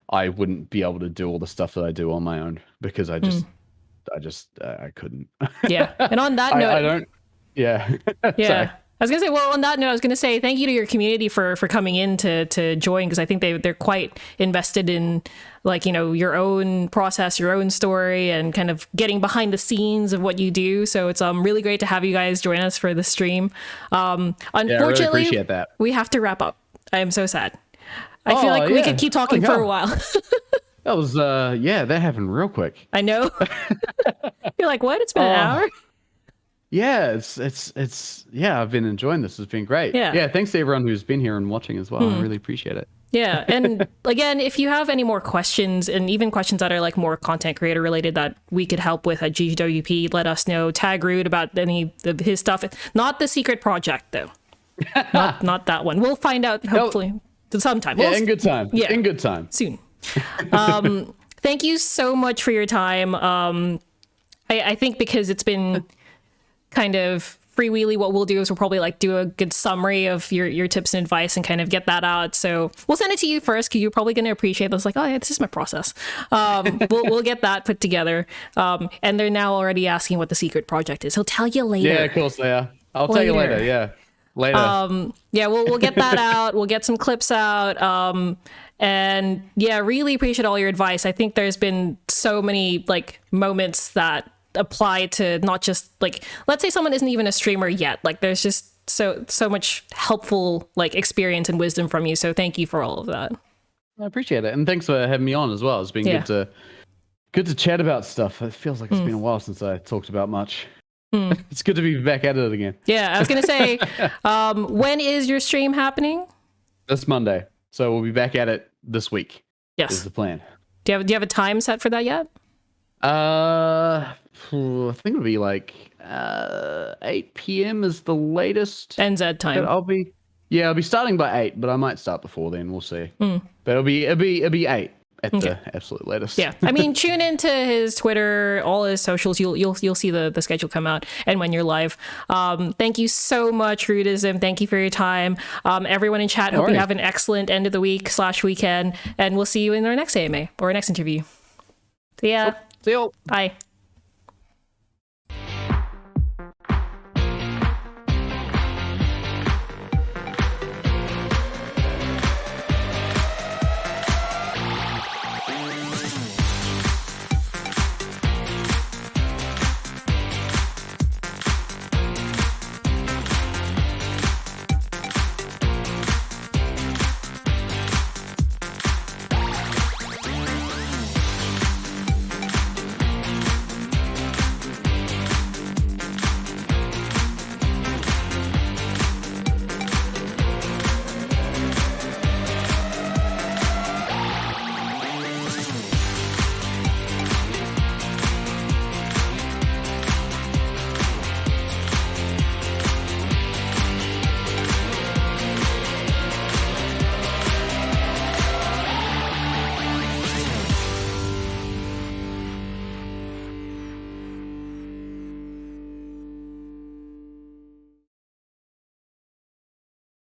I wouldn't be able to do all the stuff that I do on my own, because I couldn't. Yeah. And on that note, I don't. Yeah. yeah. Sorry. I was gonna say, well, on that note, I was gonna say thank you to your community for coming in to join, because I think they're quite invested in, like, your own process, your own story, and kind of getting behind the scenes of what you do. So it's really great to have you guys join us for the stream. Unfortunately, I really appreciate that. We have to wrap up. I am so sad. I feel like we could keep talking for a while. That was that happened real quick. I know. You're like, what? It's been an hour? Yeah, it's I've been enjoying this. It's been great. Yeah. Thanks to everyone who's been here and watching as well. I really appreciate it. Yeah. And again, if you have any more questions, and even questions that are like more content creator related that we could help with at GWP, let us know. Tag Rude about any of his stuff. Not the secret project though. not that one. We'll find out hopefully sometime. Yeah, in good time. Yeah. In good time. Soon. Thank you so much for your time. I think because it's been kind of freewheely, what we'll do is we'll probably like do a good summary of your tips and advice and kind of get that out. So we'll send it to you first, because you're probably going to appreciate this. Like, oh yeah, this is my process. We'll get that put together. And they're now already asking what the secret project is. He'll tell you later. Yeah, of course they are. I'll tell you later. Yeah. Later. Yeah, we'll get that out. We'll get some clips out. And yeah, really appreciate all your advice. I think there's been so many like moments that apply to not just like, let's say someone isn't even a streamer yet. Like there's just so much helpful like experience and wisdom from you. So thank you for all of that. I appreciate it. And thanks for having me on as well. It's been good to chat about stuff. It feels like it's been a while since I talked about much. It's good to be back at it again. Yeah, I was going to say, when is your stream happening? This Monday. So we'll be back at it this week. Yes. Is the plan. Do you have a time set for that yet? I think it'll be like 8 p.m. is the latest. NZ time. I'll be starting by 8, but I might start before then. We'll see. But it'll be 8 at the absolute latest. Yeah, I mean, tune into his Twitter, all his socials. You'll see the schedule come out and when you're live. Thank you so much, Rudeism. Thank you for your time. Everyone in chat, hope you have an excellent end of the week / weekend, and we'll see you in our next AMA or our next interview. See ya. See you. Bye.